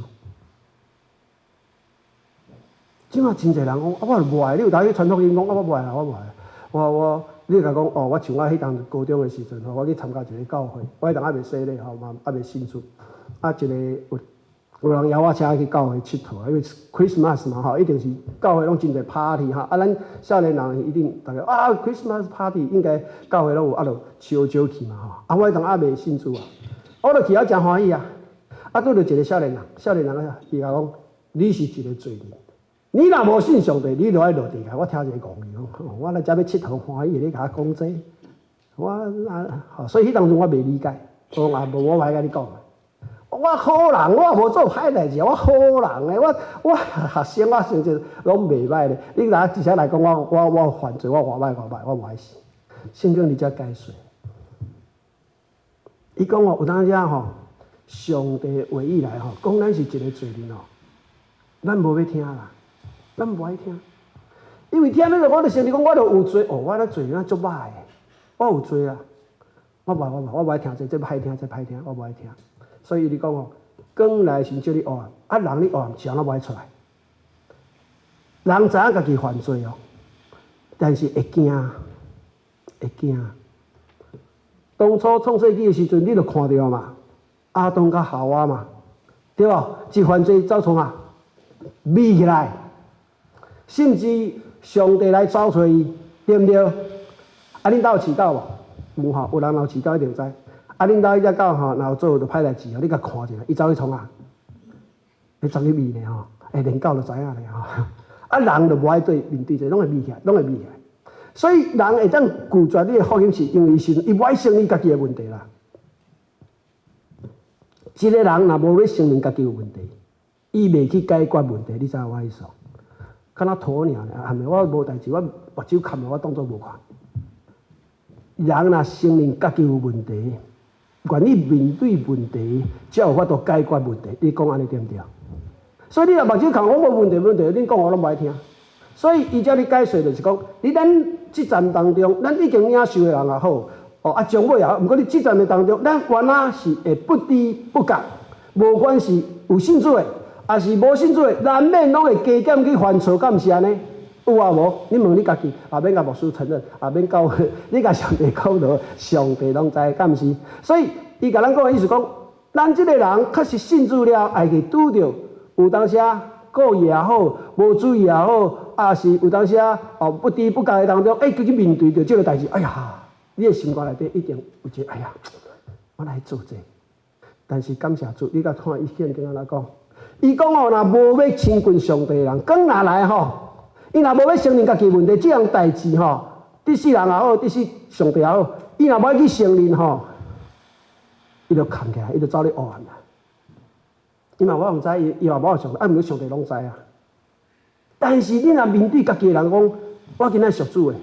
即马真侪人讲，我无爱。你有当去传福音讲，我无爱啦，我无爱。你甲讲我像我迄当高中的时阵我去参加一个教会，我迄当还袂洗礼嘛，还袂信主，一个有人邀我车去教会佚佗，因为 Christmas 嘛，一定是教会拢真侪 party 咱少年人一定大概Christmas party 应该教会拢有就烧去嘛我迄当还袂信主我就去了真欢喜拄着一个少年人伊甲讲，你是一个罪人，你若无信上帝，你就爱落地狱。我听一个讲伊我来遮要佚佗欢喜，你甲我讲这，所以迄当阵我袂理解，我无爱甲你讲。我好人，我无做歹代志，我好人诶，我学生我成绩拢袂歹咧。你若直接来讲我犯罪，我偌歹，我无爱信。圣经你才解说，伊讲有当时上帝话语来讲咱是一个罪人咱无要听啦，咱无爱听，因为听了我就想你讲我就有罪我那罪人足歹诶，我有罪啦，我无爱听这歹听，这歹听，我无爱听。所以你讲哦，讲来时叫你学，啊人你学，谁人无爱出来？人知影家己犯罪哦，但是会惊。当初创世纪的时阵，你就看到嘛，亚当甲夏娃嘛，对无？一犯罪走创啊，美起来，甚至上帝来找找伊，对毋对？啊，恁兜有饲狗无？有吼，有人有饲狗一定知。啊，恁兜迄只狗吼，若有做着歹代志吼，你甲看一下，伊走去创啊，你走去咪呢吼？连狗就知影咧吼。啊，人就无爱对面对这，拢会咪起来，拢会咪起来。所以人会当拒绝你的福音，是因为伊无爱承认家己的问题啦。一个人若无要承认家己有问题，伊袂去解决问题，你知影我意思？敢若鸵鸟呢？下面我无代志，我目睭看了，我当作无看。人若承认家己有问题，愿意面对问题，才有法度解决问题。你讲安尼对毋对？所以你若目睭看我无问题，恁讲我拢无爱听。所以伊叫你解说，就是讲，你咱即站当中，咱已经领受的人也好，啊长辈也好，毋过你即站的当中，咱原来是会不知不觉，无管是有信主的，还是无信主的，难免拢会加减去犯错，敢毋是安尼？有啊无？你问你家己，也免甲牧师承认，也免教会，你甲上帝讲落，上帝拢知，敢毋是？所以伊甲咱讲的意思讲，咱即个人确实信主了，会去拄着有当时故意也好，无注意也好。啊，是有当时不知不觉的当中，去面对着这个代志，哎呀，你的心肝内底一定有一个，哎呀，我来做这。但是感谢主，你甲看伊圣经安怎讲？伊讲哦，若无要亲近上帝的人，讲哪来吼？伊若无要承认家己问题，这样代志吼，伫世人也好，伫世上帝也好，伊若无去承认吼，伊就扛起来，伊就走咧黑暗啦。因为我毋知伊也无上帝，毋过上帝拢知啊。但是你若面对家己的人讲，我今仔属主的，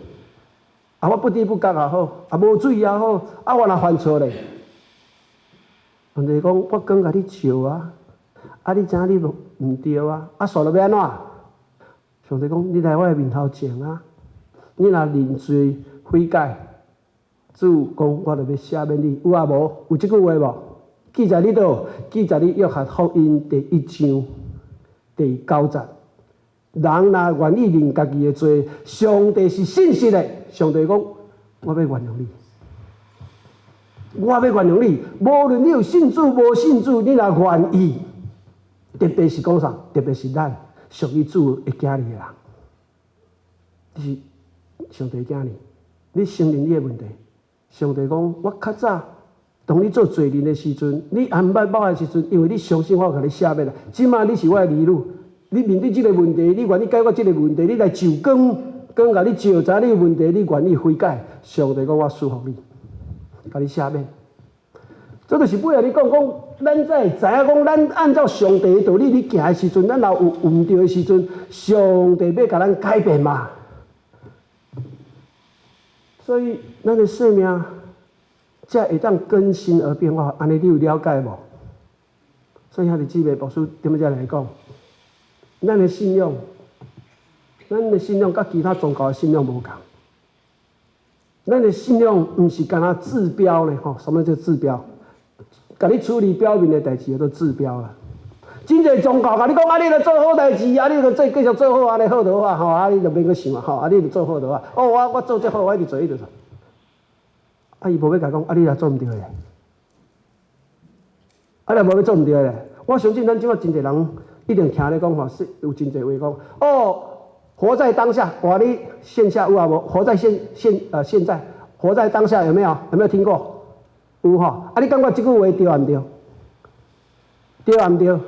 我不知不觉也好，无注意也好，我若犯错咧，上帝讲我讲甲你笑啊，你知影你毋对啊，煞落要安怎？上帝讲你来我的面头前啊，你若认罪悔改，主讲我就要赦免你，有啊无？有即句话无？记在你倒？记在你约翰福音第1章第9节。人若愿意认家己的罪，上帝是信实的。上帝讲，我要原谅你，我要原谅你。无论你有信主无信主，你若愿意，特别是讲啥？特别是咱属于主的家里的人，就是上帝家里，你承认你的问题。上帝讲，我较早当你做罪人的时阵，你还毋捌报的时阵，因为你相信我，甲你赦免啦。即马你是我的儿女。你面对这个问题，你愿意解决这个问题，你来就光甲你照查你的问题，你愿意悔改，上帝讲我祝福你，甲你赦免。这就是尾仔你讲，咱才会知影讲，咱按照上帝的道理你行的时阵，咱若有唔对的时阵，上帝要甲咱改变嘛。所以咱的生命才会当更新而变化，安尼你有了解无？所以兄弟姊妹，牧师踮遮来讲。咱的信仰，甲其他宗教的信仰无同。咱的信仰毋是干那治标咧吼，什么叫治标？甲你处理表面的代志叫做治标啦。真侪宗教甲你讲，你著做好代志，你著继续做好，安尼好就好啊，吼，你著免去想啊，吼，你著做好就好。我做这好，我一直做，一直做。伊无要甲讲，你若做毋对咧，若无要做毋对咧，我相信咱即摆真侪人。一定听你讲吼，是有真侪话讲活在当下，活你线下有啊无？活在现在，活在当下有没有？有没有听过？有吼。你感觉这句话对啊毋对？对啊毋对？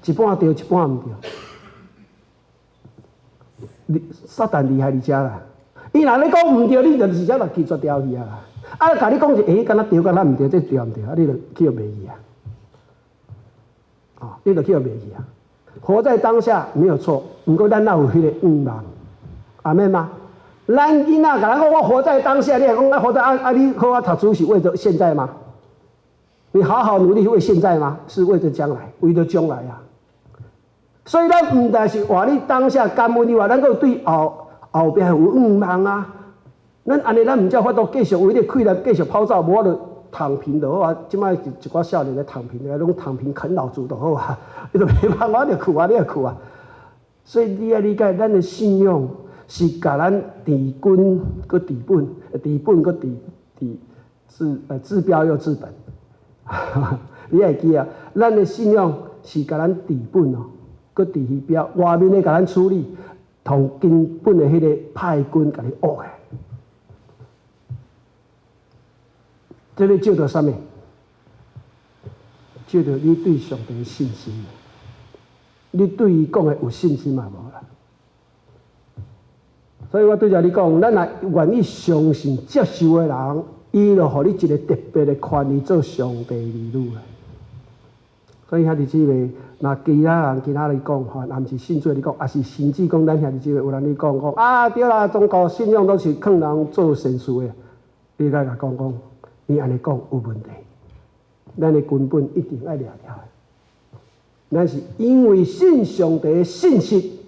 一半对，一半毋对。撒旦厉害伫遮啦！伊若你讲毋对，你就直接就拒绝掉去啊！甲你讲是敢若对，敢若毋对，这对毋对？你就去袂去啊！你就去袂去啊！活在当下没有错，不过咱哪有迄个人？阿妹吗？咱囡仔甲咱讲，我活在当下，你还讲活在你好读书是为着现在吗？你好好努力为现在吗？是为着将来，为着将来啊！所以咱毋但是话你当下感恩，你话咱个对后边有盼望啊！咱安尼，咱唔才有法度继续为了溃烂继续跑走，无法度躺平就好啊。即摆一寡少年咧躺平，拢躺平啃老族就好啊。你都袂办法，我就去啊，你就去啊。所以你要理解，咱的信用是甲咱治军搁治本，治本搁治标又治本。你会记啊？咱的信用是甲咱治本哦，搁治虚标，外面的甲咱处理，同根本的迄个歹军甲你恶的。这个照着啥物？照着你对上帝的信心。你对伊讲的有信心嘛无啦？所以我对着你讲，咱若愿意相信、接受的人，伊就互你一个特别的权利做上帝儿女啊。所以兄弟姊妹，若其他人讲吼，也毋是信主你讲，也是甚至讲咱兄弟姊妹有人你讲啊，对啦，宗教信仰都是劝人做善事的，你该甲讲，你安尼讲有问题。咱的根本一定要抓牢的。咱是因为信上帝的信息，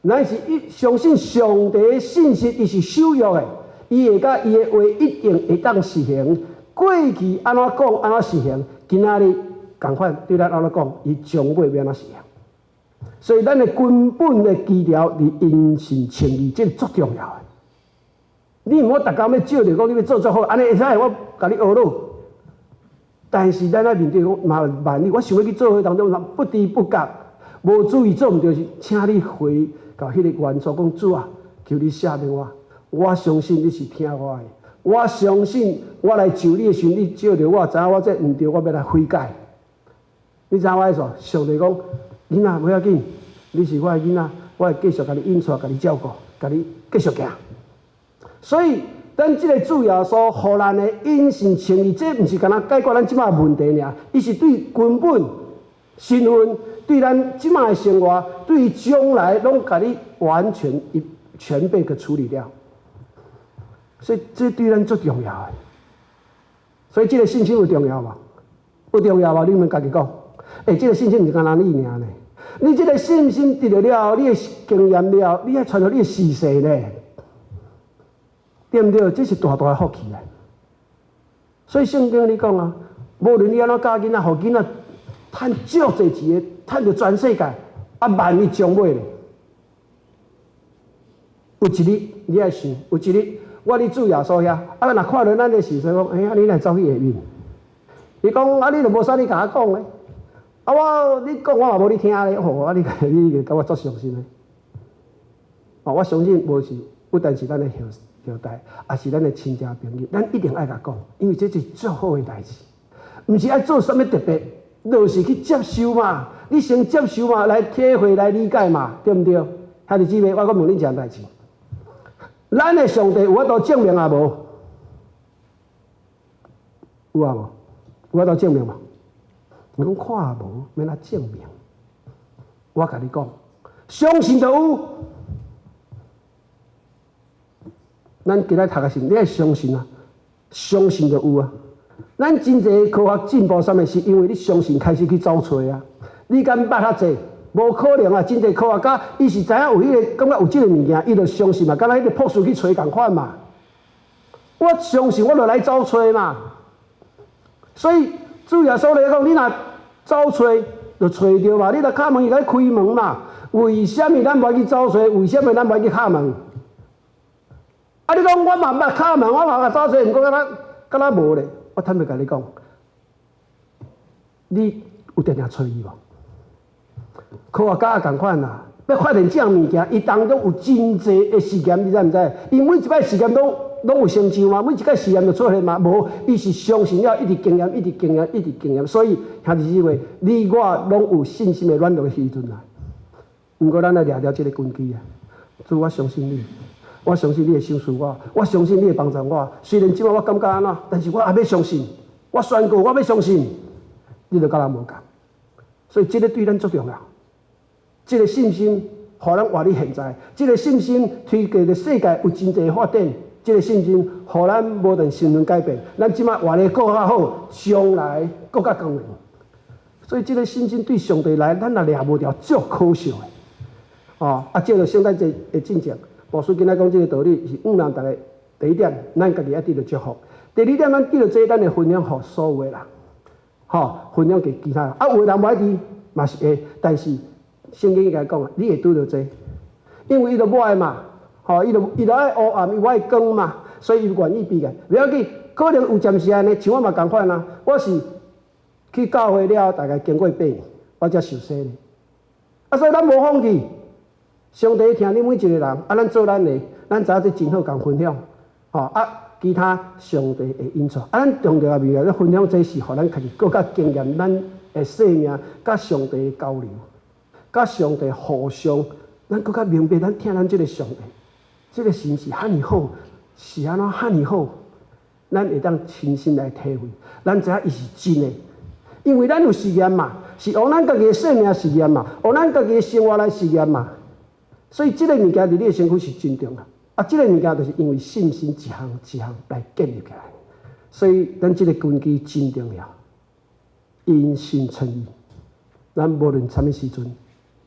咱是相信上帝的信息，伊是守约的，伊会甲伊的话一定会当实行。过去安怎讲安怎实行，今仔日共款对咱安怎讲，伊将会要安怎实行。所以咱的根本的基调是因信称义，这是足重要的。你毋好逐工要照着讲，你要做足好，安尼会使我甲你学咯。但是咱在面对讲，万一我想要去做伙当中，不知不觉，无注意做毋对，是请你回到迄个原则，讲主啊，求你赦免我。我相信你是听我的，我相信我来求你的时候，你照着我，知影我这毋对，我要来悔改。你知影我意思？上帝讲，囡仔不要紧，你是我的囡仔，我会继续甲你引带，甲你照顾，甲你继续行。所以。咱即个主耶稣，互咱的因信称义，这毋是干那解决咱即摆问题尔，伊是对根本、身份，对咱即摆的生活，对于将来，拢甲你完全全备个处理了。所以这对咱最重要的。所以这个信心有重要无？有重要无？你们家己讲。这个信心毋是干那你尔呢？你这个信心得了，你的经验了，你还传到你的事实呢？对毋对？这是大大的福气啊！所以圣经里讲啊，无论你安怎教囡仔，互囡仔趁足侪钱的，趁着全世界，啊万一将尾咧，有一日你爱想，有一日我伫主耶稣遐，啊若看到咱的事实讲，啊你来走去下面，伊讲啊你都无啥你甲我讲咧，啊你讲我嘛无你听咧，吼啊你甲我足伤心咧，我相信无是不但是咱的后代，也是咱的亲戚朋友，咱一定爱甲讲，因为这是最好的代志，毋是爱做啥物特别，就是去接受嘛。你先接受嘛，来体会、来理解嘛，对毋对？兄弟姊妹，我问恁一件代志：咱的上帝有法度证明啊无？有啊无？有法度证明嘛？我讲看啊无，免来证明。我甲你讲，相信就有。咱今仔读个是，你爱相信啊，相信就有啊。咱真侪科学进步，啥物是因为你相信开始去找找啊。你敢捌较济？无可能啊！真侪科学家，伊是知影有迄个，感觉有即个物件，伊就相信嘛。敢若迄个博士去找共款嘛。我相信，我就来找找嘛。所以主耶稣来讲，你若找找，就找着嘛。你若敲门，伊来开门嘛。为什么咱无去找找？为什么咱无去敲门？啊！你讲我嘛捌敲门，我嘛走出，毋过敢若无咧。我坦白甲你讲，你有定定找伊无？科学家也共款啦，要发现这样物件，伊当中有真侪的实验，你知毋知？伊每一摆实验拢有成就嘛，每一摆实验就出现嘛。无，伊是相信了，一直经验，一直经验，一直经验。所以兄弟姊妹，你我拢有信心的软弱的时阵啦。毋过咱来抓牢这个根基啊！主，我相信你。我相信你会收拾我，我相信你会帮助我。虽然即摆我感觉安怎，但是我还要相信。我宣告，我要相信，你就甲人无共。所以这个对咱足重要。这个信心，互咱活伫现在；这个信心推过个世界有真侪发展。这个信心，互咱无论身份改变，咱即摆活得更较好，将来更较光明。所以这个信心对上帝来，咱也抓无掉，足可笑的。照着圣诞节的进程。牧师今仔讲这个道理是让大家第一点，咱家己要得到祝福；第二点，咱得到这，咱会分享给所有的人，分享给其他人。有的人无爱得，嘛是会，但是圣经甲讲啊，你会拄到这，因为伊就无爱嘛，伊就爱黑暗，伊无爱光嘛，所以伊愿意避开。不要紧，可能有暂时安尼，像我嘛同款啊，我是去教会了，大概经过8年，我才受洗呢。所以咱无放弃。上帝听你每一个人，咱做咱的，咱知影这真好共分享，其他上帝会引出。咱重要的未来咧分享，这是互咱家己更加经验咱的生命，甲上帝的交流，甲上帝互相，咱更加明白咱听咱这个上帝，这个神是遐尼好，是安怎遐尼好，咱会当亲身来体会，咱知影伊是真的，因为咱有实验嘛，是用咱家己的生命实验嘛，用咱家己的生活来实验嘛。所以，这个物件伫你的身躯是真重要。这个物件就是因为信心一项一项来建立起来。所以，咱这个根基真重要。因信称义，咱无论什么时阵，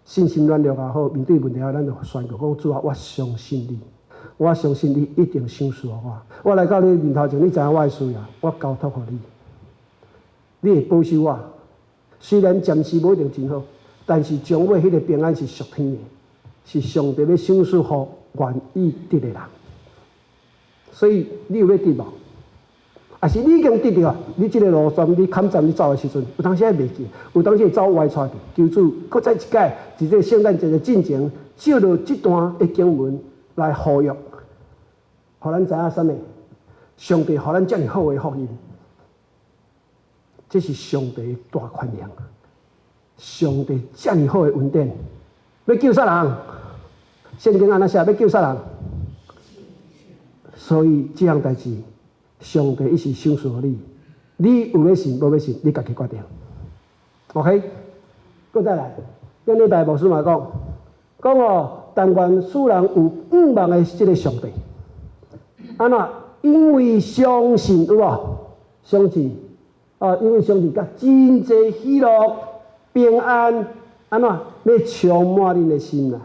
信心软弱也好，面对问题咱就宣告讲：主啊，我相信你，我相信你一定赏赐我。我来到你面头前，你知影我的需要，我交托给你，你会保守我。虽然暂时无一定真好，但是将尾迄个平安是属天的。是上帝要赏赐予愿意得的人，所以你有要得无？还是你已经得到？你这个路线，你坎站你走的时阵，有当时还袂记，有当时会走歪出去。求主，搁再一届，在这个圣诞节的进前，借着这段的经文来呼吁，互咱知影啥物？上帝互咱这么好的福音，这是上帝的大权量。上帝这么好的恩典。要救啥人？圣经安怎写？要救啥人？所以这样代志，上帝一时赏赐你，你有要信，无要信，你家己决定。OK， 搁再来，咱礼拜牧师嘛讲但愿世人有仰望的这个上帝，安怎？因为相信有无？相信因为相信，甲真侪喜乐、平安。安怎要充满恁的心啦？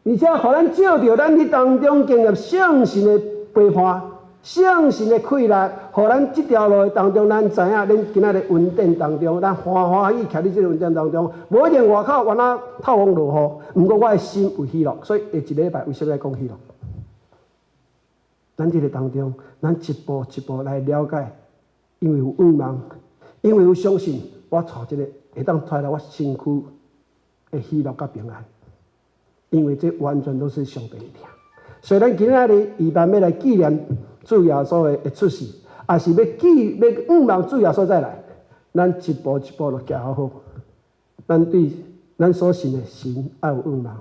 而且，互咱照着咱伫当中经历圣神的陪伴、圣神的气力，互咱这条路当中，咱知影咱今仔日恩典当中，咱欢欢喜喜徛伫这个恩典当中，无一定外口原来透风落雨，毋过我的心有喜乐，所以下一礼拜为什么要讲喜乐？咱这个当中，咱一步一步来了解，因为有仰望，因为有相信，我带这个。会当带来我身躯的喜乐甲平安，因为这完全都是上帝的听。所以咱今仔日预备要来纪念主耶稣的出世，也是要仰望主耶稣再来，咱一步一步就行好。咱对咱所信的神要有仰望，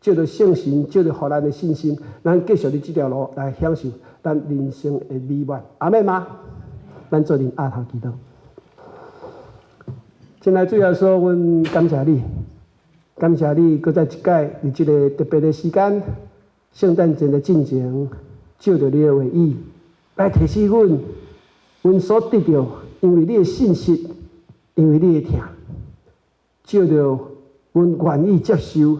借着圣神，借着互咱的信心，咱继续伫这条路来享受咱人生的美满。阿妹吗？咱做阵压头祈祷。亲爱的主耶稣，阮感谢你，感谢你，搁再一届伫这个特别的时间，圣诞节的进前，照着你的话语来提醒阮所得到，因为你的信息，因为你的听，照着阮愿意接受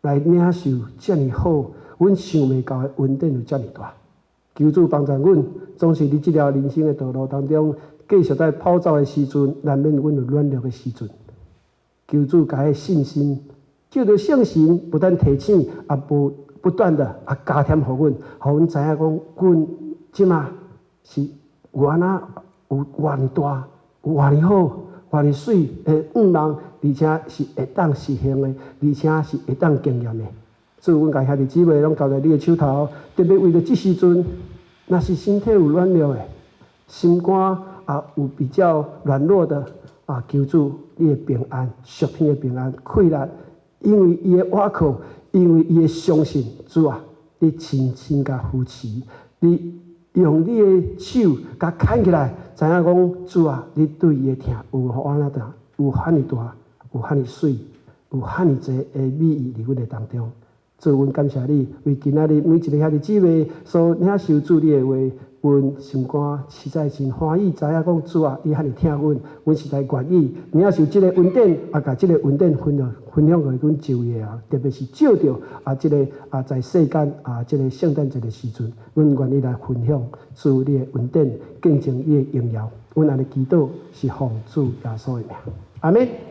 来领受这么好，阮想袂到的恩典有这么大。求主帮助阮，总是伫这条人生的道路当中。继续在跑走的时阵，难免阮有软弱的时阵。求主甲迄信心，照着圣神不但提醒，也不断的加添互阮，互阮知影讲，阮即马是有安那有偌尼大，有偌尼好，偌尼水的仰望，而且是会当实行的，而且是会当经验的。所以，阮甲兄弟姊妹拢交在你的手头，特别为了这时阵，若是身体有软弱的，心肝。有比较软弱的求主你的平安，属天的平安，气力，因为伊的倚靠，因为伊的相信，主啊，你亲亲甲扶持，你用你的手甲牵起来，知影讲主啊，你对伊的疼有安那大，有遐尼大，有遐尼水，有遐尼济的美意伫阮的当中。所以，阮感谢你，为今仔日每一个兄弟姊妹所领受主你的话，阮心肝实在真欢喜，知影讲主啊，你遐尼疼阮，阮实在愿意，领受即个恩典，甲即个恩典分享给阮周围啊，特别是照着即个在世间即个圣诞节的时阵，阮愿意来分享主你的恩典，见证你的荣耀。阮安尼祈祷是奉主耶稣的名，阿门。